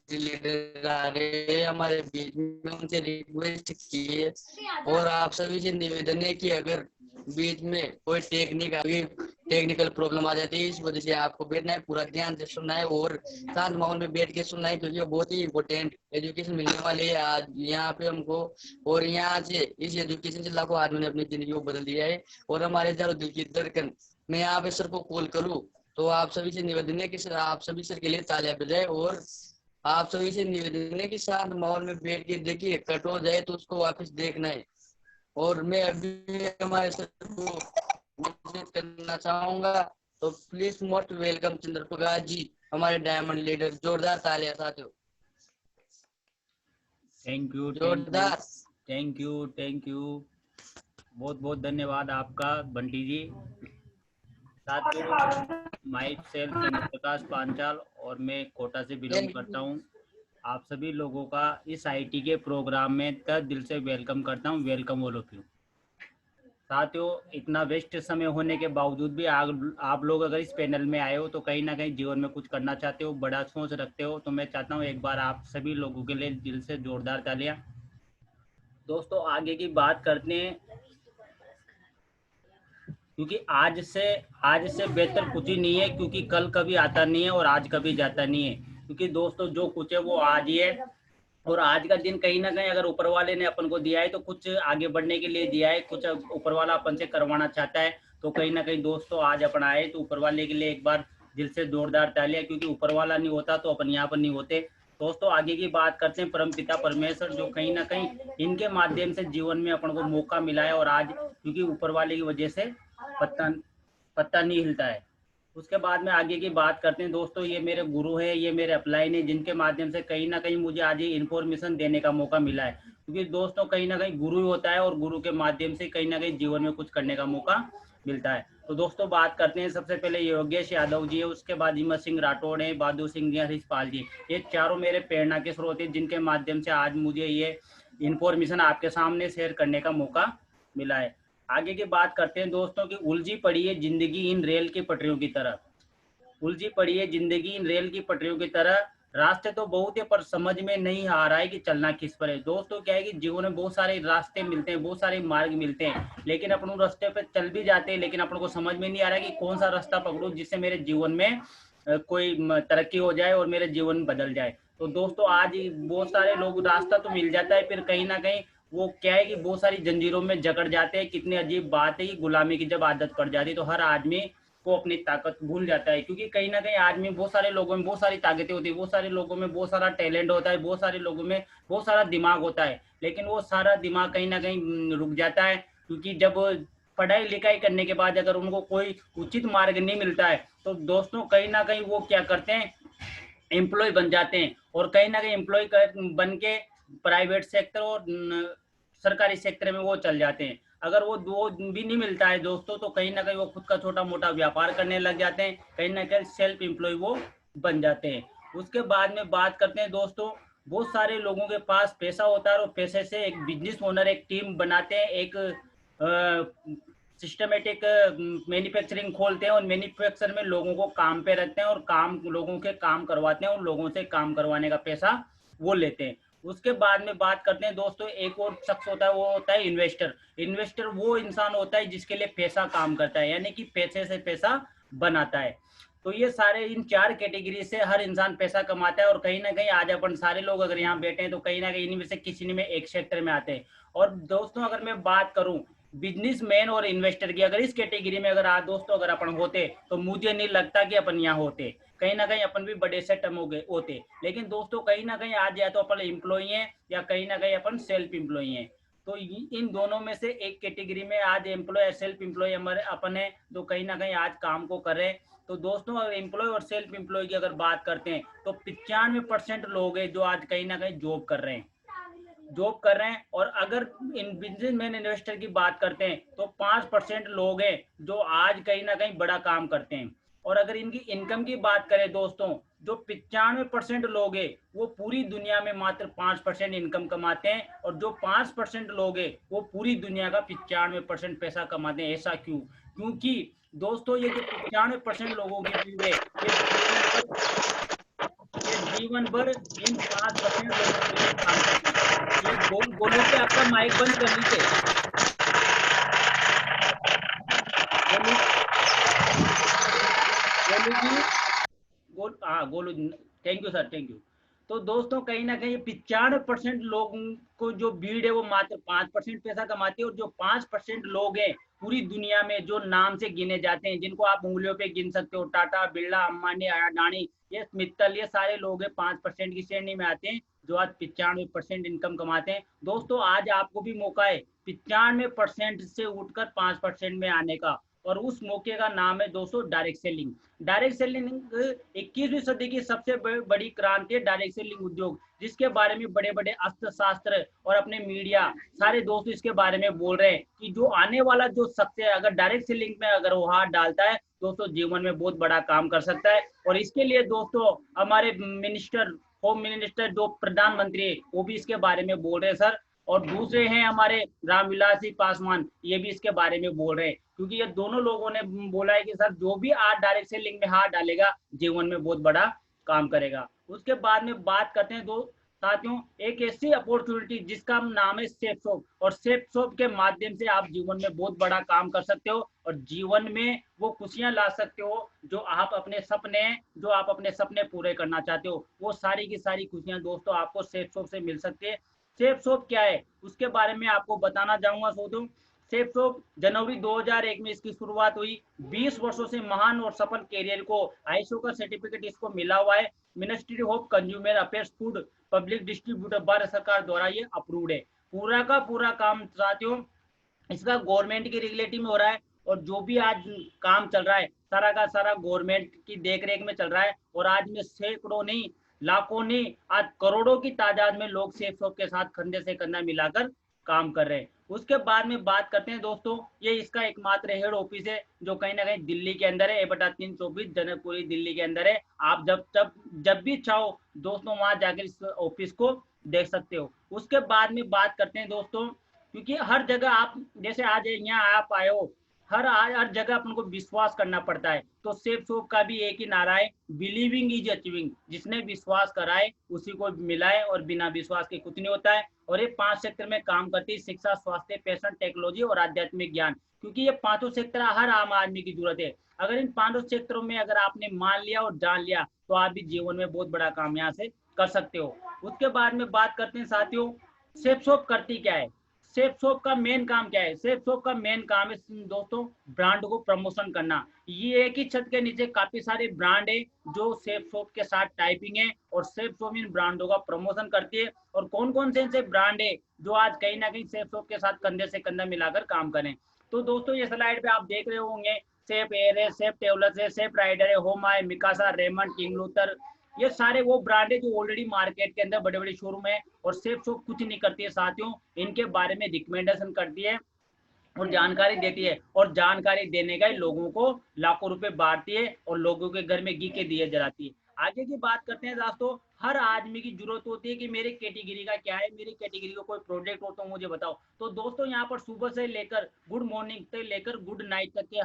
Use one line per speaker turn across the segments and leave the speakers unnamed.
Leader आ रहे हैं हमारे बीच में, उनसे रिक्वेस्ट की है और आप सभी से निवेदन है कि अगर बीच में कोई टेक्निकल प्रॉब्लम आ जाती है, इस वजह से आपको बैठना है, पूरा ध्यान से सुनना है और शांत माहौल में बैठ के सुनना है, क्योंकि बहुत ही इम्पोर्टेंट एजुकेशन मिलने वाली है आज यहाँ पे हमको। और यहाँ से इस एजुकेशन से लाखों आदमी ने अपनी जिंदगी को बदल दिया है। और हमारे चारों दिल की धड़कन, मैं यहाँ पे सर को कॉल करूँ तो आप सभी से निवेदन है कि सर आप सभी सर के लिए तालियां बजाए, और आप सभी से निवेदन है कि शांत माहौल में बैठ के देखिए, कट हो जाए तो उसको वापस देखना है। और मैं अभी हमारे सर को मैसेज करना चाहूंगा, तो प्लीज मोस्ट वेलकम चंद्रप्रकाश जी, हमारे डायमंड लीडर। जोरदार तालियां साथियों,
थैंक यू, थैंक यू,
जोरदार।
Thank you, thank you. बहुत बहुत धन्यवाद आपका बंटी जी। साथियों, माई सेल्फ चंद्रप्रकाश पांचाल और मैं कोटा से बिलोंग करता हूँ। आप सभी लोगों का इस आईटी के प्रोग्राम में तहे दिल से वेलकम करता हूँ। Welcome all of you. साथियों, इतना वेस्ट समय होने के बावजूद भी आप लोग अगर इस पैनल में आए हो तो कहीं ना कहीं जीवन में कुछ करना चाहते हो, बड़ा सोच रखते हो, तो मैं चाहता हूँ एक बार आप सभी लोगों के लिए दिल से जोरदार तालियां। दोस्तों, आगे की बात करते हैं, क्योंकि आज से बेहतर कुछ ही नहीं है, क्योंकि कल कभी आता नहीं है और आज कभी जाता नहीं है। क्योंकि दोस्तों, जो कुछ है वो आज ही है, और आज का दिन कहीं ना कहीं अगर ऊपर वाले ने अपन को दिया है तो कुछ आगे बढ़ने के लिए दिया है, कुछ ऊपर वाला अपन से करवाना चाहता है। तो कहीं ना कहीं दोस्तों, आज अपन आए तो ऊपर वाले के लिए एक बार दिल से जोरदार तालियां, क्योंकि ऊपर वाला नहीं होता तो अपन यहाँ पर नहीं होते। दोस्तों, आगे की बात करते हैं परमपिता परमेश्वर, जो कहीं ना कहीं इनके माध्यम से जीवन में अपन को मौका मिला है, और आज क्योंकि ऊपर वाले की वजह से पत्ता पत्ता नहीं हिलता है। उसके बाद में आगे की बात करते हैं दोस्तों, ये मेरे गुरु है, ये मेरे अपलाइन है, जिनके माध्यम से कहीं ना कहीं मुझे आज ये इन्फॉर्मेशन देने का मौका मिला है। क्योंकि दोस्तों, कहीं ना कहीं गुरु होता है और गुरु के माध्यम से कहीं ना कहीं जीवन में कुछ करने का मौका मिलता है। तो दोस्तों, बात करते हैं, सबसे पहले योगेश यादव जी है, उसके बाद हिम्मत सिंह राठौड़ है, बहादुर सिंह जी, हरीश पाल जी। ये चारों मेरे प्रेरणा के स्रोत हैं, जिनके माध्यम से आज मुझे ये इन्फॉर्मेशन आपके सामने शेयर करने का मौका मिला है। आगे की बात करते हैं दोस्तों, की उलझी पड़ी है जिंदगी इन रेल की पटरियों की तरह। उलझी पड़ी है जिंदगी इन रेल की पटरियों की तरह, रास्ते तो बहुत है पर समझ में नहीं आ रहा है कि चलना किस पर है। दोस्तों, क्या है कि जीवन में बहुत सारे रास्ते मिलते हैं, बहुत सारे मार्ग मिलते हैं, लेकिन अपन उन रास्ते पे चल भी जाते हैं, लेकिन अपन को समझ में नहीं आ रहा है कि कौन सा रास्ता पकड़ूं जिससे मेरे जीवन में कोई तरक्की हो जाए और मेरे जीवन बदल जाए। तो दोस्तों, आज बहुत सारे लोग, रास्ता तो मिल जाता है, फिर कहीं ना कहीं वो क्या है कि बहुत सारी जंजीरों में जकड़ जाते हैं। कितनी अजीब बात है कि गुलामी की जब आदत पड़ जाती है तो हर आदमी को अपनी ताकत भूल जाता है। क्योंकि कहीं ना कहीं आदमी, बहुत सारे लोगों में बहुत सारी ताकतें होती है, बहुत सारे लोगों में बहुत सारा टैलेंट होता है, बहुत सारे लोगों में बहुत सारा दिमाग होता है, लेकिन वो सारा दिमाग कहीं ना कहीं रुक जाता है। क्योंकि जब पढ़ाई लिखाई करने के बाद अगर उनको कोई उचित मार्ग नहीं मिलता है तो दोस्तों, कहीं ना कहीं वो क्या करते हैं, एम्प्लॉय बन जाते हैं, और कहीं ना कहीं एम्प्लॉय बन के प्राइवेट सेक्टर और सरकारी सेक्टर में वो चल जाते हैं। अगर वो दो भी नहीं मिलता है दोस्तों, तो कहीं ना कहीं वो खुद का छोटा मोटा व्यापार करने लग जाते हैं, कहीं ना कहीं सेल्फ एम्प्लॉय वो बन जाते हैं। उसके बाद में बात करते हैं दोस्तों, बहुत सारे लोगों के पास पैसा होता है और पैसे से एक बिजनेस ओनर एक टीम बनाते हैं, एक सिस्टमेटिक मैन्युफैक्चरिंग खोलते हैं, और मैन्युफैक्चर में लोगों को काम पे रखते हैं और लोगों के काम करवाते हैं, और लोगों से काम करवाने का पैसा वो लेते हैं। उसके बाद में बात करते हैं दोस्तों, एक और शख्स होता है, वो होता है इन्वेस्टर। इन्वेस्टर वो इंसान होता है जिसके लिए पैसा काम करता है, यानी कि पैसे से पैसा बनाता है। तो ये सारे इन चार कैटेगरी से हर इंसान पैसा कमाता है, और कहीं ना कहीं आज अपन सारे लोग अगर यहाँ बैठे हैं तो कहीं ना कहीं इनमें से किसी में एक सेक्टर में आते हैं। और दोस्तों, अगर मैं बात करूं बिजनेसमैन और इन्वेस्टर की, अगर इस कैटेगरी में अगर दोस्तों अगर अपन होते तो मुझे नहीं लगता कि अपन यहाँ होते, कहीं ना कहीं अपन भी बड़े सेटअप हो गए होते। लेकिन दोस्तों, कहीं ना कहीं आज या तो अपन एम्प्लॉई हैं या कहीं ना कहीं अपन सेल्फ एम्प्लॉई हैं। तो इन दोनों में से एक कैटेगरी में आज एम्प्लॉय सेल्फ एम्प्लॉय हमारे अपन है, तो कहीं ना कहीं आज काम को कर रहे हैं। तो दोस्तों, अगर एम्प्लॉय और सेल्फ एम्प्लॉय की अगर बात करते हैं तो 95% लोग हैं जो आज कहीं ना कहीं जॉब कर रहे हैं। और अगर इन बिजनेसमैन इन्वेस्टर की बात करते हैं तो 5% लोग हैं जो आज कहीं ना कहीं बड़ा काम करते हैं। और अगर इनकी इनकम की बात करें दोस्तों, जो 95% लोग हैं वो पूरी दुनिया में मात्र 5% इनकम कमाते हैं, और जो 5% लोग हैं वो पूरी दुनिया का 95% पैसा कमाते हैं। ऐसा क्यों? क्योंकि दोस्तों, ये जो 95% लोगों की भीड़ है, ये जीवन भर इन 5% लोगों के लिए काम करते हैं। ये गोलू जी आपका माइक बंद कर लीजिए। Golu Golu ji Golu, thank you sir, thank you. तो दोस्तों कहीं ना कहीं 95% लोगों को जो भीड़ है वो मात्र 5% पैसा कमाती है, और जो 5% लोग हैं पूरी दुनिया में जो नाम से गिने जाते हैं, जिनको आप उंगलियों पे गिन सकते हो, टाटा, बिरला, अंबानी, अडानी, ये मित्तल, ये सारे लोग हैं 5% की श्रेणी में आते हैं, जो आज 95% इनकम कमाते हैं। दोस्तों आज आपको भी मौका है 95% से उठकर 5% में आने का, और उस मौके का नाम है दोस्तों डायरेक्ट सेलिंग। डायरेक्ट सेलिंग 21वीं सदी की सबसे बड़ी क्रांति है डायरेक्ट सेलिंग उद्योग, जिसके बारे में बड़े बड़े अस्त्र शास्त्र और अपने मीडिया सारे दोस्त इसके बारे में बोल रहे हैं कि जो आने वाला जो शख्स है अगर डायरेक्ट सेलिंग में अगर वो हाथ डालता है दोस्तों जीवन में बहुत बड़ा काम कर सकता है। और इसके लिए दोस्तों हमारे मिनिस्टर, होम मिनिस्टर जो प्रधानमंत्री है वो भी इसके बारे में बोल रहे हैं सर, और दूसरे हैं हमारे रामविलास जी पासवान, ये भी इसके बारे में बोल रहे हैं, क्योंकि ये दोनों लोगों ने बोला है कि सर जो भी आज डायरेक्ट सेलिंग में हाथ डालेगा जीवन में बहुत बड़ा काम करेगा। उसके बाद में बात करते हैं दो साथियों एक ऐसी अपॉर्चुनिटी जिसका नाम है सेफ शॉप, और सेफ शॉप के माध्यम से आप जीवन में बहुत बड़ा काम कर सकते हो और जीवन में वो खुशियां ला सकते हो जो आप अपने सपने पूरे करना चाहते हो, वो सारी की सारी खुशियां दोस्तों आपको सेफ शॉप से मिल सकती है। सेफ शॉप क्या है उसके बारे में आपको बताना चाहूंगा दोस्तों। सेफ शॉप जनवरी 2001 में इसकी शुरुआत हुई। 20 वर्षों से महान और सफल कैरियर को आईएसओ का सर्टिफिकेट इसको मिला हुआ है। Ministry of consumer affairs food public distributor Bharat सरकार द्वारा ये अप्रूव्ड है। पूरा का पूरा काम साथियों इसका गवर्नमेंट की रेगुलेटिव में हो रहा है, और जो भी आज काम चल रहा है सारा का सारा गवर्नमेंट की देखरेख में चल रहा है, और आज में सैकड़ों नहीं लाखों नहीं आज करोड़ों की तादाद में लोग सेफ शॉप के साथ कंधे से कंधा मिलाकर काम कर रहे हैं। उसके बाद में बात करते हैं दोस्तों, ये इसका एकमात्र हेड ऑफिस है जो कहीं ना कहीं दिल्ली के अंदर है, A/324 जनकपुरी दिल्ली के अंदर है। आप जब भी चाहो दोस्तों वहां जाकर इस ऑफिस को देख सकते हो। उसके बाद में बात करते हैं दोस्तों, क्योंकि हर जगह आप जैसे आज यहाँ आप आए हो, हर जगह अपन को विश्वास करना पड़ता है, तो सेफ शॉप का भी एक ही नारा है, बिलीविंग इज अचीविंग। जिसने विश्वास करा है उसी को मिला है, और बिना विश्वास के कुछ नहीं होता है। और ये 5 सेक्टर में काम करती है, शिक्षा, स्वास्थ्य, फैशन, टेक्नोलॉजी और आध्यात्मिक ज्ञान, क्योंकि ये 5 सेक्टर हर आम आदमी की जरूरत है। अगर इन 5 सेक्टरों में अगर आपने मान लिया और जान लिया तो आप भी जीवन में बहुत बड़ा काम यहाँ से कर सकते हो। उसके बाद में बात करते हैं साथियों सेफ शॉप करती क्या है। सेफ शॉप का मेन काम क्या है? सेफ शॉप का मेन काम है दोस्तों ब्रांड को प्रमोशन करना। ये एक ही छत के नीचे काफी सारे ब्रांड है जो सेफ शॉप के साथ टाइपिंग है, और सेफ शॉप इन ब्रांडों का प्रमोशन करती है। और कौन कौन से ऐसे ब्रांड है जो आज कहीं ना कहीं सेफ शॉप के साथ कंधे से कंधा मिलाकर काम करें। तो दोस्तों ये स्लाइड पे आप देख रहे होंगे, सेफ एयर है, सेफ ट्रेवलर्स है, सेफ राइडर है, होम है, मिकासा, रेमंड, किंग लूथर, ये सारे वो ब्रांड है जो ऑलरेडी मार्केट के अंदर बड़े बड़े शोरूम है। और सेफ शॉप कुछ नहीं करती है साथियों, इनके बारे में रिकमेंडेशन करती है और जानकारी देती है, और जानकारी देने का लोगों को लाखों रुपए बांटती है और लोगों के घर में घी के दिए जलाती है। आगे की बात करते हैं दोस्तों, हर आदमी की जरूरत होती है कि मेरे कैटेगरी का क्या है, मेरी कैटेगरी का कोई प्रोजेक्ट हो तो मुझे बताओ। तो दोस्तों यहाँ पर सुबह से लेकर गुड मॉर्निंग से लेकर गुड नाइट तक के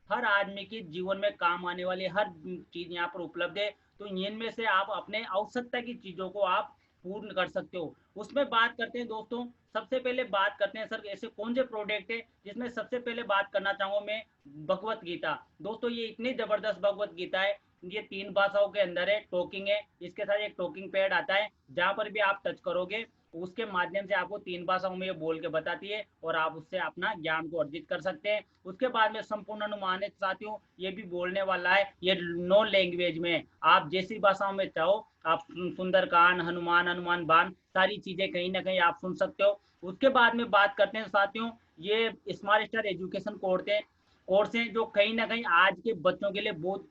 हर आदमी के जीवन में काम आने वाली हर चीज यहाँ पर उपलब्ध है। तो इनमें से आप अपने आवश्यकता की चीजों को आप पूर्ण कर सकते हो। उसमें बात करते हैं दोस्तों, सबसे पहले बात करते हैं सर ऐसे कौन से प्रोडक्ट है, जिसमें सबसे पहले बात करना चाहूंगा मैं भगवत गीता। दोस्तों ये इतनी जबरदस्त भगवत गीता है, ये 3 भाषाओं के अंदर है, टॉकिंग है, इसके साथ एक टॉकिंग पैड आता है, जहां पर भी आप टच करोगे उसके माध्यम से आपको 3 भाषाओं में ये बोल के बताती है, और आप उससे अपना ज्ञान को अर्जित कर सकते हैं। उसके बाद में संपूर्ण अनुमान है साथियों, ये भी बोलने वाला है, ये 9 लैंग्वेज में, आप जैसी भाषाओं में चाहो आप सुंदरकांड, हनुमान, हनुमान बाण, सारी चीजें कहीं ना कहीं आप सुन सकते हो। उसके बाद में बात करते हैं साथियों, ये स्मार्ट स्टार एजुकेशन कोर्स हैं जो कहीं ना कहीं आज के बच्चों के लिए बहुत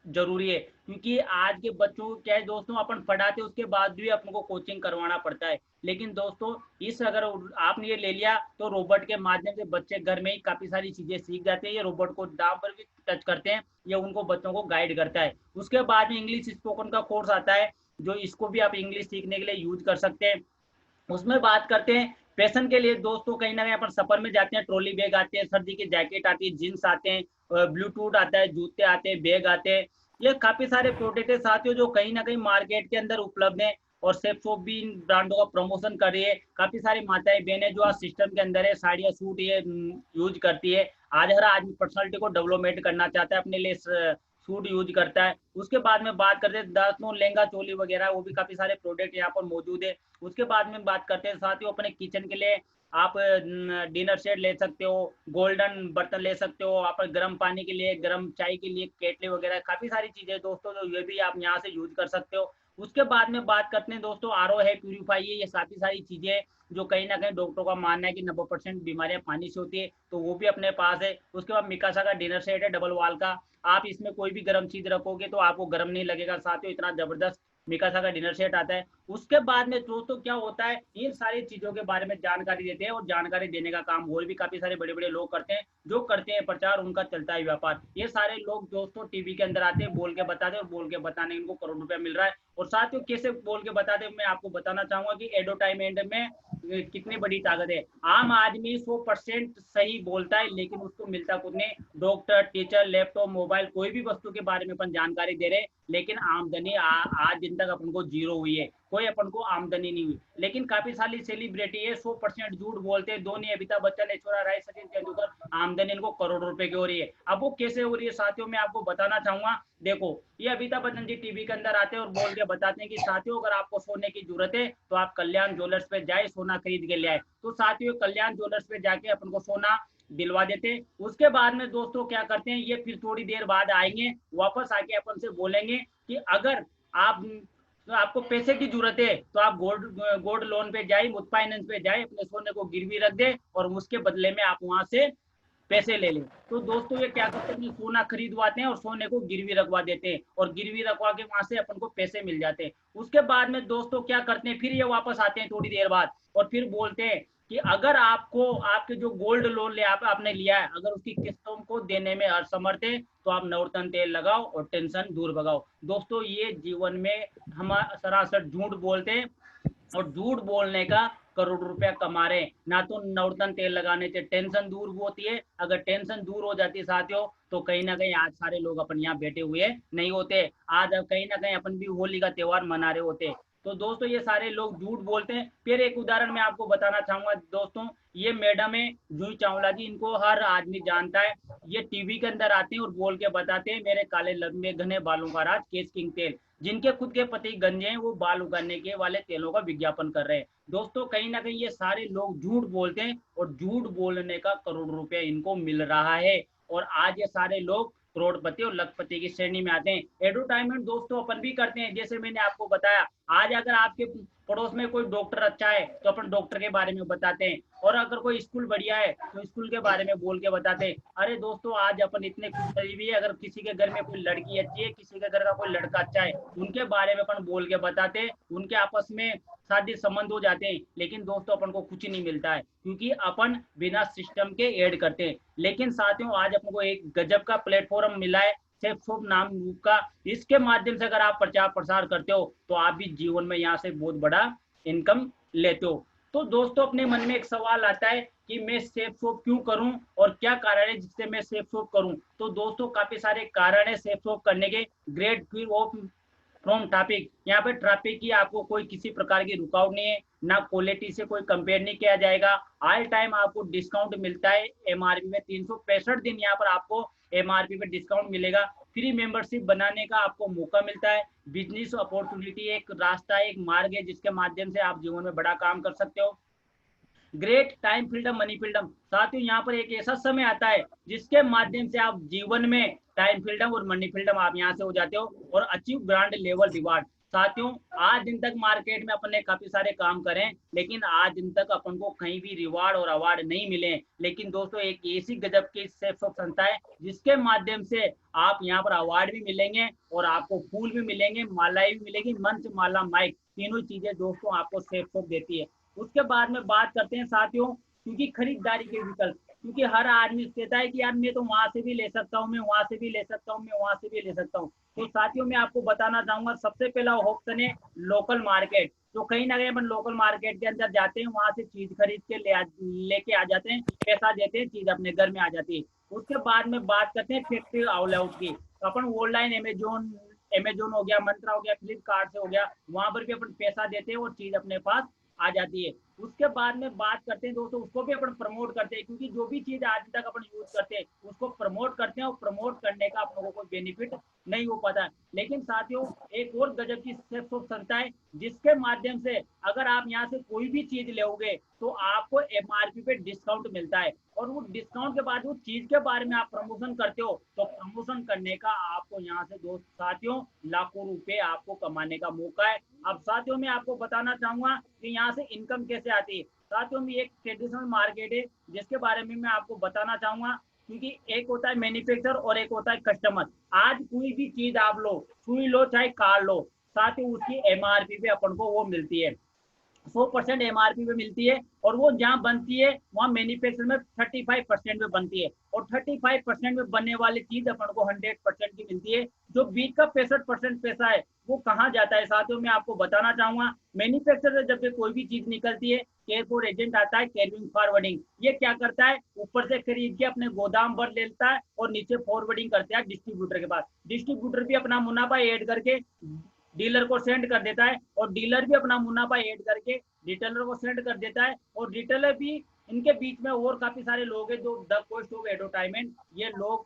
जरूरी है, क्योंकि आज के बच्चों को क्या है दोस्तों, अपन पढ़ाते उसके बाद भी अपन को कोचिंग करवाना पड़ता है। लेकिन दोस्तों इस अगर आपने ये ले लिया तो रोबोट के माध्यम से बच्चे घर में ही काफी सारी चीजें सीख जाते हैं। ये रोबोट को दांव पर भी टच करते हैं, ये उनको बच्चों को गाइड करता है। उसके बाद में इंग्लिश स्पोकन का कोर्स आता है, जो इसको भी आप इंग्लिश सीखने के लिए यूज कर सकते हैं। उसमें बात करते हैं फैशन के लिए दोस्तों, कहीं ना कहीं अपन सफर में जाते हैं, ट्रॉली बैग आते हैं, सर्दी की जैकेट आती है, जींस आते हैं, ब्लूटूथ आता है, जूते आते हैं, बैग आते हैं, ये काफी सारे प्रोडक्ट है साथियों जो कहीं ना कहीं मार्केट के अंदर उपलब्ध है, और सेफ शॉप भी इन ब्रांडों का प्रमोशन कर रही है। काफी सारी माताएं बहनें जो आज सिस्टम के अंदर है, साड़ियाँ सूट ये यूज करती है। आज हर आदमी पर्सनालिटी को डेवलपमेंट करना चाहता है, अपने लिए सूट यूज करता है। उसके बाद में बात करते हैं दास्तान, लहंगा चोली वगैरह, वो भी काफी सारे प्रोडक्ट यहाँ पर मौजूद है। उसके बाद में बात करते हैं साथियों अपने किचन के लिए आप डिनर सेट ले सकते हो, गोल्डन बर्तन ले सकते हो, आप गर्म पानी के लिए, गर्म चाय के लिए केटली वगैरह, काफी सारी चीजें दोस्तों जो ये भी आप यहाँ से यूज कर सकते हो। उसके बाद में बात करते हैं दोस्तों आरओ है, प्यूरीफाई है, ये काफी सारी चीजें जो कहीं ना कहीं डॉक्टरों का मानना है कि 90% बीमारियां पानी से होती है, तो वो भी अपने पास है। उसके बाद मिकासा का डिनर सेट है डबल वाल का, आप इसमें कोई भी गर्म चीज रखोगे तो आपको गर्म नहीं लगेगा साथियों, इतना जबरदस्त मिकासा का डिनर सेट आता है। उसके बाद में दोस्तों क्या होता है, इन सारी चीजों के बारे में जानकारी देते हैं, और जानकारी देने का काम और भी काफी सारे बड़े बड़े लोग करते हैं, जो करते हैं प्रचार, उनका चलता है व्यापार। ये सारे लोग दोस्तों टीवी के अंदर आते हैं, बोल के बताते हैं, और बोल के बताने इनको करोड़ रुपया मिल रहा है। और साथियों कैसे बोल के बताते हैं, मैं आपको बताना चाहूंगा कि एडवर्टाइजमेंट में कितनी बड़ी ताकत है। आम आदमी 100% सही बोलता है, लेकिन उसको मिलता कुछ नहीं। डॉक्टर, टीचर, लैपटॉप, मोबाइल, कोई भी वस्तु के बारे में अपन जानकारी दे रहे, लेकिन आमदनी आज दिन तक अपन को जीरो हुई है, कोई अपन को आमदनी नहीं हुई। लेकिन काफी सारी सेलिब्रिटी है 100% झूठ बोलते हैं, धोनी, अमिताभ बच्चन, ऐश्वर्या राय, सचिन तेंदुलकर, आमदनी इनको करोड़ों रुपए की हो रही है। अब वो कैसे हो रही है साथियों, मैं आपको बताना चाहूंगा। देखो, ये अमिताभ बच्चन जी टीवी के अंदर आते हैं और बोल के बताते हैं कि साथियों अगर आपको सोने की जरूरत है तो आप कल्याण ज्वेलर्स पे जाए, सोना खरीद के ले आए। तो साथियों कल्याण ज्वेलर्स पे जाके अपन को सोना दिलवा देते। उसके बाद में दोस्तों क्या करते हैं, ये फिर थोड़ी देर बाद आएंगे, वापस आके अपन से बोलेंगे कि अगर आप तो आपको पैसे की जरूरत है तो आप गोल्ड लोन पे जाए, मुथ फाइनेंस पे जाए, अपने सोने को गिरवी रख दे, और उसके बदले में आप वहां से पैसे ले लें। तो दोस्तों ये क्या करते हैं, सोना खरीदवाते हैं और सोने को गिरवी रखवा देते हैं, और गिरवी रखवा के वहां से अपन को पैसे मिल जाते हैं। उसके बाद में दोस्तों क्या करते हैं, फिर ये वापस आते हैं थोड़ी देर बाद, और फिर बोलते हैं कि अगर आपको आपके जो गोल्ड लोन ले आपने लिया है, अगर उसकी किस्तों को देने में असमर्थ है, तो आप नवरत्न तेल लगाओ और टेंशन दूर भगाओ। दोस्तों ये जीवन में हम सरासर झूठ बोलते हैं, और झूठ बोलने का करोड़ रुपया कमा रहे हैं। ना तो नवरत्न तेल लगाने से टेंशन दूर होती है, अगर टेंशन दूर हो जाती है साथियों, तो कहीं ना कहीं आज सारे लोग अपन यहाँ बैठे हुए नहीं होते, आज कहीं ना कहीं अपन भी होली का त्योहार मना रहे होते। तो दोस्तों ये सारे लोग झूठ बोलते हैं। फिर एक उदाहरण मैं आपको बताना चाहूंगा दोस्तों, ये मैडम है जूही चावला जी, इनको हर आदमी जानता है। ये टीवी के अंदर आते हैं और बोल के बताते हैं मेरे काले लंबे घने बालों का राज केस किंग तेल। जिनके खुद के पति गंजे हैं, वो बाल उगाने के वाले तेलों का विज्ञापन कर रहे हैं। दोस्तों कहीं ना कहीं ये सारे लोग झूठ बोलते हैं, और झूठ बोलने का करोड़ रुपया इनको मिल रहा है, और आज ये सारे लोग करोड़पति और लखपति की श्रेणी में आते हैं। एडवर्टाइजमेंट दोस्तों अपन भी करते हैं, जैसे मैंने आपको बताया, आज अगर आपके पड़ोस में कोई डॉक्टर अच्छा है तो अपन डॉक्टर के बारे में बताते हैं, और अगर कोई स्कूल बढ़िया है तो स्कूल के बारे में बोल के बताते हैं। अरे दोस्तों आज अपन इतने खुशनसीब है, अगर किसी के घर में कोई लड़की अच्छी है, किसी के घर का कोई लड़का अच्छा है, उनके बारे में अपन बोल के बताते हैं, उनके आपस में शादी संबंध हो जाते हैं। लेकिन दोस्तों अपन को कुछ नहीं मिलता है, क्योंकि अपन बिना सिस्टम के ऐड करते हैं। लेकिन साथियों आज अपन को एक गजब का प्लेटफॉर्म मिला है सेफ शॉप नाम का, इसके माध्यम से अगर आप प्रचार प्रसार करते हो तो आप भी जीवन में यहाँ से बहुत बड़ा इनकम लेते हो। तो दोस्तों अपने मन में एक सवाल आता है कि मैं सेफ शॉप क्यों करूं, और क्या कारण है जिससे मैं सेफ शॉप करूं। तो दोस्तों काफी सारे कारण है सेफ शॉप करने के। Great free of from traffic, यहाँ पे ट्रैफिक की आपको कोई किसी प्रकार की रुकावट नहीं है, ना क्वालिटी से कोई कंपेयर नहीं किया जाएगा। ऑल टाइम आपको डिस्काउंट मिलता है, एमआरपी में 365 दिन यहाँ पर आपको एमआरपी पे डिस्काउंट मिलेगा। फ्री मेंबरशिप बनाने का आपको मौका मिलता है। बिजनेस अपॉर्चुनिटी एक रास्ता है, एक मार्ग है जिसके माध्यम से आप जीवन में बड़ा काम कर सकते हो। Great time freedom money freedom, साथियों यहाँ पर एक ऐसा समय आता है जिसके माध्यम से आप जीवन में टाइम फ्रीडम और मनी फ्रीडम आप यहाँ से हो जाते हो, और अचीव ग्रांड लेवल रिवार्ड। साथियों आज दिन तक मार्केट में अपन ने काफी सारे काम करे, लेकिन आज दिन तक अपन को कहीं भी रिवार्ड और अवार्ड नहीं मिले। लेकिन दोस्तों एक ऐसी गजब की सेफ शॉप संस्था है जिसके माध्यम से आप यहाँ पर अवार्ड भी मिलेंगे, और आपको फूल भी मिलेंगे, मालाएं भी मिलेगी, मंच माला माइक, तीनों चीजें दोस्तों आपको सेफ शॉप देती है। उसके बाद में बात करते हैं साथियों, क्योंकि खरीदारी के विकल्प, क्योंकि हर आदमी कहता है कि यार मैं तो वहां से भी ले सकता हूँ, मैं वहां से भी ले सकता हूँ, मैं वहां से भी ले सकता हूँ। तो साथियों मैं आपको बताना चाहूंगा सबसे पहला ऑप्शन है लोकल मार्केट। तो कहीं ना कहीं अपन लोकल मार्केट के अंदर जाते हैं, वहां से चीज खरीद के लेके आ जाते हैं, पैसा देते हैं, चीज अपने घर में आ जाती है। उसके बाद में बात करते हैं फैक्ट्री आउटलेट की। तो अपन ऑनलाइन अमेजोन हो गया, मंत्रा हो गया, फ्लिपकार्ट से हो गया, वहां पर भी अपन पैसा देते हैं और चीज अपने पास आ जाती है। उसके बाद में बात करते हैं दोस्तों, उसको भी अपन प्रमोट करते हैं, क्योंकि जो भी चीज आज तक अपन यूज करते हैं उसको प्रमोट करते हैं, और प्रमोट करने का अपन को कोई बेनिफिट नहीं हो पाता है। लेकिन साथियों, एक और गजब की संस्था है जिसके माध्यम से अगर आप यहाँ से कोई भी चीज लोगे तो आपको एमआरपी पे डिस्काउंट मिलता है, और वो डिस्काउंट के बाद वो चीज के बारे में आप प्रमोशन करते हो, तो प्रमोशन करने का आपको यहाँ से दोस्त साथियों लाखों रुपए आपको कमाने का मौका है। अब साथियों मैं आपको बताना चाहूंगा कि यहाँ से इनकम कैसे आती है। साथियों में एक ट्रेडिशनल मार्केट है जिसके बारे में मैं आपको बताना चाहूंगा, क्योंकि एक होता है मैन्युफैक्चर और एक होता है कस्टमर। आज कोई भी चीज आप लो, सुई लो चाहे कार लो, साथियों उसकी एमआरपी पे अपन को वो मिलती है, 100% एमआरपी पे मिलती है, और वो जहाँ बनती है वहाँ मैन्युफैक्चर में 35% में बनती है, और 35% में बनने वाली चीज अपन को 100% की मिलती है। जो बीच का 65% पैसा है वो कहाँ जाता है साथियों, मैं आपको बताना चाहूंगा। मैन्युफैक्चर से जब भी कोई भी चीज निकलती है, एयरपोर्ट एजेंट आता है कैरिंग फॉरवर्डिंग, ये क्या करता है, ऊपर से खरीद के अपने गोदाम भर लेता है और नीचे फॉरवर्डिंग करता है डिस्ट्रीब्यूटर के पास। डिस्ट्रीब्यूटर भी अपना मुनाफा ऐड करके डीलर को सेंड कर देता है, और डीलर भी अपना मुनाफा ऐड करके रिटेलर को सेंड कर देता है, और रिटेलर भी, इनके बीच में और काफी सारे लोग हैं जो द कॉस्ट ऑफ एडवर्टाइजमेंट ये लोग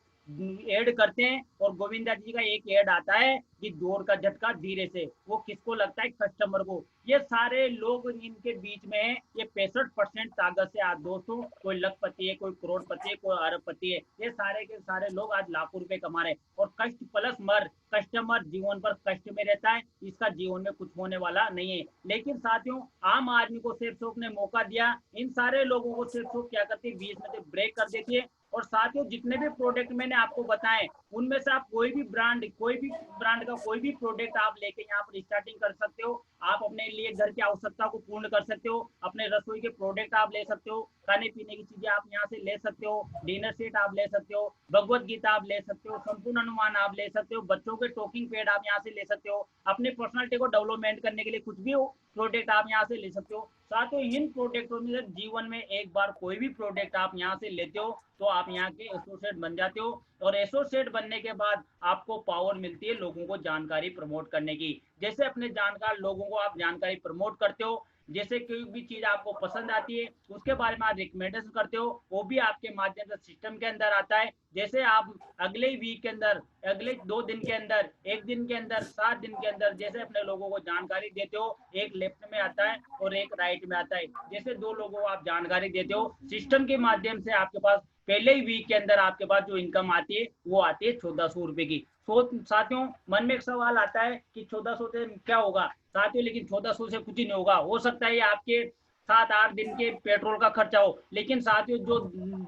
ऐड करते हैं। और गोविंदा जी का एक ऐड आता है कि जोर का झटका धीरे से, वो किसको लगता है, कस्टमर को। ये सारे लोग इनके बीच में है, ये 65% ताकत से आज दोस्तों कोई लखपति है, कोई करोड़पति है, कोई अरबपति है, ये सारे के सारे लोग आज लाखों रुपए कमा रहे हैं। और कष्ट प्लस मर, कस्टमर जीवन पर कष्ट में रहता है, इसका जीवन में कुछ होने वाला नहीं है। लेकिन साथियों आम आदमी को सेफ शॉप ने मौका दिया, इन सारे लोगों को सेफ शॉप क्या करती है, बीच में से ब्रेक कर देती है। और साथियों जितने भी प्रोडक्ट मैंने आपको बताए उनमें से आप कोई भी ब्रांड का कोई भी प्रोडक्ट आप लेके यहाँ पर स्टार्टिंग कर सकते हो। आप अपने लिए घर की आवश्यकता को पूर्ण कर सकते हो, अपने रसोई के प्रोडक्ट आप ले सकते हो, खाने पीने की चीजें आप यहाँ से ले सकते हो, डिनर सेट आप ले सकते हो, भगवत गीता आप ले सकते हो, संपूर्ण अनुमान आप ले सकते हो, बच्चों के टॉकिंग पैड आप यहाँ से ले सकते हो, अपने पर्सनालिटी को डेवलपमेंट करने के लिए कुछ भी प्रोडक्ट आप यहाँ से ले सकते हो। साथ ही इन प्रोडक्टों में से जीवन में एक बार कोई भी प्रोडक्ट आप यहाँ से लेते हो तो आप यहाँ के एसोसिएट बन जाते हो, और एसोसिएट बनने के बाद आपको पावर मिलती है लोगों को जानकारी प्रमोट करने की। जैसे अपने जानकार लोगों को आप जानकारी प्रमोट करते हो, जैसे कोई भी चीज आपको पसंद आती है उसके बारे में आप रिकमेंडेशन करते हो, वो भी आपके माध्यम से सिस्टम के अंदर आता है। जैसे आप अगले वीक के अंदर, अगले 2 दिन के अंदर, 1 दिन के अंदर, 7 दिन के अंदर जैसे अपने लोगों को जानकारी देते हो, एक लेफ्ट में आता है और एक राइट में आता है, जैसे 2 लोगों को आप जानकारी देते हो सिस्टम के माध्यम से, आपके पास पहले ही वीक के अंदर आपके पास जो इनकम आती है वो आती है 1400 रुपए की। साथियों मन में एक सवाल आता है कि 1400 से क्या होगा साथियों, लेकिन 1400 से कुछ ही नहीं होगा। हो सकता है ये आपके 7-8 दिन के पेट्रोल का खर्चा हो, लेकिन साथियों जो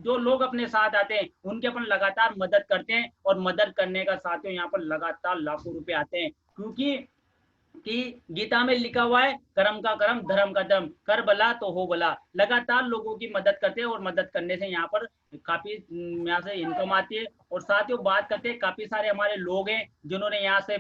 जो लोग अपने साथ आते हैं उनके अपन लगातार मदद करते हैं, और मदद करने का साथियों यहाँ पर लगातार लाखों रुपए आते हैं, क्योंकि कि गीता में लिखा हुआ है कर्म का कर्म धर्म का धर्म, कर भला तो हो भला। लगातार लोगों की मदद करते हैं, और मदद करने से यहाँ पर काफी यहाँ से इनकम आती है। और साथ ही बात करते हैं, काफी सारे हमारे लोग हैं जिन्होंने यहाँ से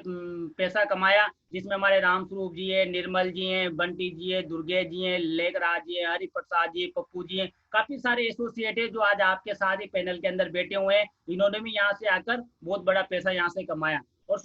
पैसा कमाया, जिसमें हमारे राम स्वरूप जी है, निर्मल जी हैं, बंटी जी है, दुर्गे जी हैं, लेखराज जी है, हरि प्रसाद जी, पप्पू जी हैं, काफी सारे एसोसिएट है जो आज आपके साथ ही पैनल के अंदर बैठे हुए हैं। इन्होंने भी यहाँ से आकर बहुत बड़ा पैसा यहाँ से कमाया। और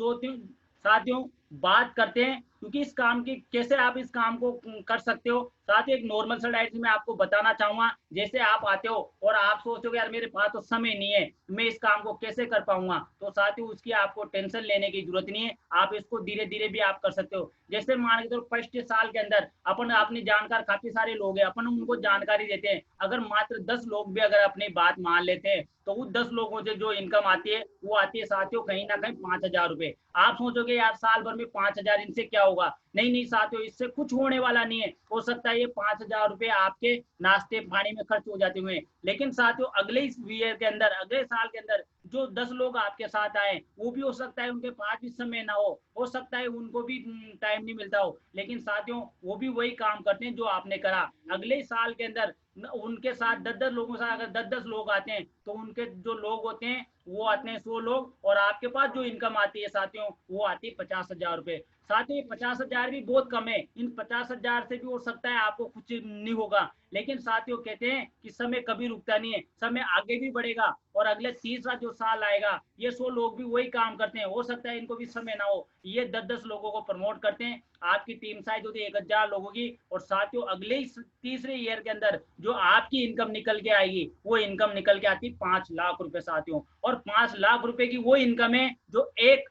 साथियों बात करते हैं क्योंकि इस काम की कैसे आप इस काम को कर सकते हो। साथ ही एक नॉर्मल सा डायरेक्ट मैं आपको बताना चाहूंगा, जैसे आप आते हो और आप सोचोगे यार मेरे पास तो समय नहीं है, मैं इस काम को कैसे कर पाऊंगा, तो साथ ही उसकी आपको टेंशन लेने की जरूरत नहीं है, आप इसको धीरे धीरे भी आप कर सकते हो। जैसे मान के चलो फर्स्ट साल के अंदर अपन अपनी जानकार काफी सारे लोग हैं, अपन उनको जानकारी देते हैं, अगर मात्र 10 लोग भी अगर अपनी बात मान लेते हैं तो वो 10 लोगों से जो इनकम आती है वो आती है साथियों कहीं ना कहीं 5000 रुपए। आप सोचोगे यार साल भर में 5000 इनसे क्या होगा, नहीं साथियों इससे कुछ होने वाला नहीं है। हो सकता है ये 5000 रुपए आपके नाश्ते पानी में खर्च हो जाते हुए, लेकिन साथियों अगले इस ईयर के अंदर, अगले साल के अंदर जो 10 लोग आपके साथ आए वो भी हो सकता है उनके पास भी समय ना हो सकता है उनको भी टाइम नहीं मिलता हो, लेकिन साथियों वो भी वही काम करते हैं जो आपने करा। अगले साल के अंदर उनके साथ 10-10 लोगों के साथ अगर 10-10 लोग आते हैं तो उनके जो लोग होते हैं वो आते हैं 100 लोग, और आपके पास जो इनकम आती है साथियों वो आती है 50,000 रुपए। साथियों ये 50,000 भी बहुत कम है, इन 50,000 से भी हो सकता है आपको कुछ नहीं होगा, लेकिन साथियों कहते हैं कि समय कभी रुकता नहीं है, समय आगे भी बढ़ेगा और अगले तीसरा जो साल आएगा ये 100 लोग भी वही काम करते हैं, हो सकता है इनको भी समय ना हो, ये 10-10 लोगों को प्रमोट करते हैं, आपकी टीम साइज होती है 1,000 लोगों की, और साथियों अगले तीसरे ईयर के अंदर जो आपकी इनकम निकल के आएगी वो इनकम निकल के आती 5 लाख रुपए साथियों, और 5 लाख रुपए की वो इनकम है जो एक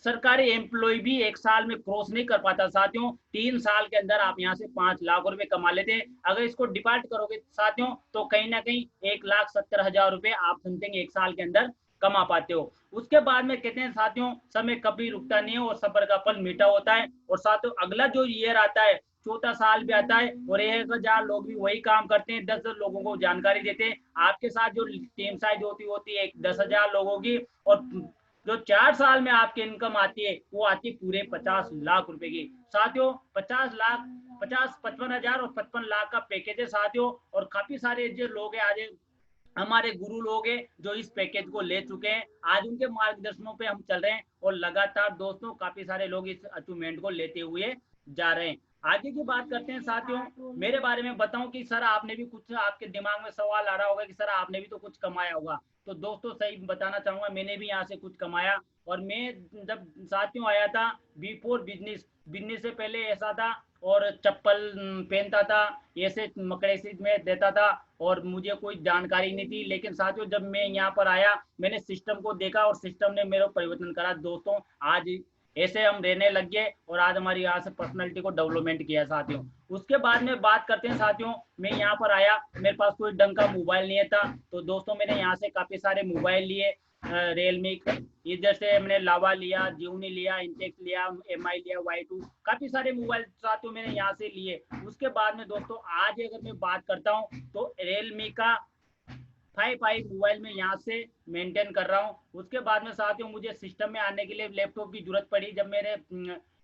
सरकारी एम्प्लॉय भी एक साल में क्रॉस नहीं कर पाता साथियों। 3 साल के अंदर आप यहाँ से 5 लाख रुपए कमा लेते हैं, अगर इसको डिवाइड करोगे साथियों तो कहीं ना कहीं 1,70,000 रुपए आप समथिंग एक साल के अंदर कमा पाते हो। उसके बाद में कहते हैं साथियों समय कभी रुकता नहीं है और सब्र का फल मीठा होता है, और साथियों अगला जो ईयर आता है चौथा साल भी आता है और 1,000 लोग भी वही काम करते हैं, 10-10 लोगों को जानकारी देते हैं, आपके साथ जो टीम साइज होती है 10,000 लोगों की, और जो 4 साल में आपकी इनकम आती है वो आती है पूरे 50 लाख रुपए की साथियों। 50 लाख 55,000 और 55 लाख का पैकेज है साथियों, और काफी सारे जो लोग हैं आज हमारे गुरु लोग हैं जो इस पैकेज को ले चुके हैं, आज उनके मार्गदर्शनों पे हम चल रहे हैं और लगातार दोस्तों काफी सारे लोग इस अचीवमेंट को लेते हुए जा रहे हैं। आगे की बात करते हैं साथियों, मेरे बारे में बताऊं कि सर आपने भी कुछ, आपके दिमाग में सवाल आ रहा होगा कि सर आपने भी तो कुछ कमाया होगा, तो दोस्तों सही बताना चाहूंगा मैंने भी यहाँ से कुछ कमाया, और मैं जब साथियों आया था बिफोर बिजनेस, बिजनेस से पहले ऐसा था और चप्पल पहनता था, ऐसे मकड़े से में देता था और मुझे कोई जानकारी नहीं थी, लेकिन साथियों जब मैं यहाँ पर आया मैंने सिस्टम को देखा और सिस्टम ने मेरा परिवर्तन करा दोस्तों, आज ऐसे हम रहने लग गए और आज हमारी यहाँ से पर्सनैलिटी को डेवलपमेंट किया साथियों। उसके बाद में बात करते हैं साथियों, मैं यहाँ पर आया मेरे पास कोई ढंग का मोबाइल नहीं था, तो दोस्तों मैंने यहाँ से काफी सारे मोबाइल लिए, रियलमी, इधर से मैंने लावा लिया, जियोनी लिया, इंटेक्स लिया, एमआई लिया, Y2, काफी सारे मोबाइल साथियों मैंने यहाँ से लिए। उसके बाद में दोस्तों आज अगर मैं बात करता हूँ तो रियलमी का 5i मोबाइल में यहाँ से मेंटेन कर रहा हूँ। उसके बाद में साथियों मुझे सिस्टम में आने के लिए लैपटॉप की जरूरत पड़ी, जब मेरे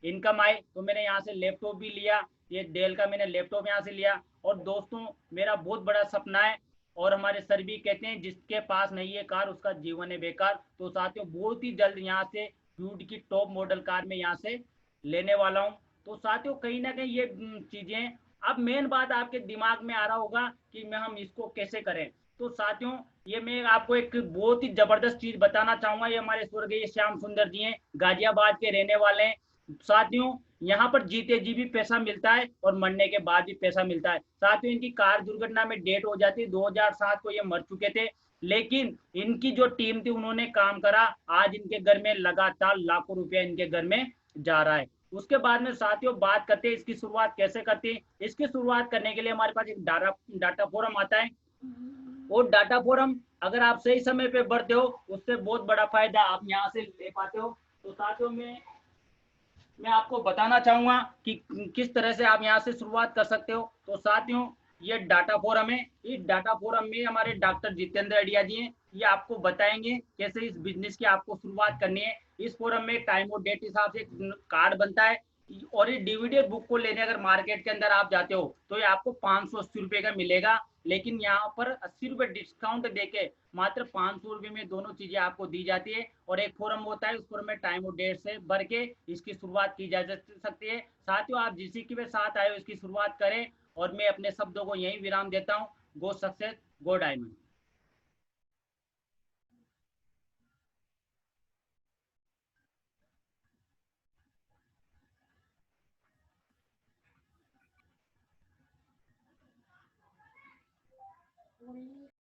इनकम आई तो मैंने यहाँ से लैपटॉप भी लिया, ये डेल का मैंने लैपटॉप यहाँ से लिया। और दोस्तों मेरा बहुत बड़ा सपना है और हमारे सर भी कहते हैं जिसके पास नहीं है कार उसका जीवन है बेकार, तो साथियों बहुत ही जल्द यहाँ से फ्यूड की टॉप मॉडल कार में यहाँ से लेने वाला हूँ। तो साथियों कहीं ना कहीं ये चीजें, अब मेन बात आपके दिमाग में आ रहा होगा कि मैं हम इसको कैसे करें, तो साथियों ये मैं आपको एक बहुत ही जबरदस्त चीज बताना चाहूंगा, ये हमारे स्वर्गीय श्याम सुंदर जी हैं, गाजियाबाद के रहने वाले हैं साथियों। यहाँ पर जीते जी भी पैसा मिलता है और मरने के बाद भी पैसा मिलता है साथियों। इनकी कार दुर्घटना में डेथ हो जाती है, 2007 को ये मर चुके थे, लेकिन इनकी जो टीम थी उन्होंने काम करा, आज इनके घर में लगातार लाखों रुपया इनके घर में जा रहा है। उसके बाद में साथियों बात करते हैं इसकी शुरुआत कैसे करते हैं। इसकी शुरुआत करने के लिए हमारे पास एक डाटा फोरम आता है, वो डाटा फोरम अगर आप सही समय पे भरते हो उससे बहुत बड़ा फायदा आप यहाँ से ले पाते हो। तो साथियों में मैं आपको बताना चाहूंगा कि किस तरह से आप यहाँ से शुरुआत कर सकते हो। तो साथियों ये डाटा फोरम है, इस डाटा फोरम में हमारे डॉक्टर जितेंद्र अडिया जी हैं, ये आपको बताएंगे कैसे इस बिजनेस की आपको शुरुआत करनी है। इस फोरम में टाइम और डेट हिसाब से कार्ड बनता है, और ये डीवीडी बुक को लेने अगर मार्केट के अंदर आप जाते हो तो ये आपको 580 रुपए का मिलेगा, लेकिन यहाँ पर 80 रुपए डिस्काउंट देके मात्र 500 रुपए में दोनों चीजें आपको दी जाती है। और एक फोरम होता है उस फोरम में टाइम और डेट से भर के इसकी शुरुआत की जा सकती है। साथियों आप जिसी के भी साथ आए हो इसकी शुरुआत करें, और मैं अपने शब्दों को यही विराम देता हूँ। गो सक्सेस, गो डायमंड।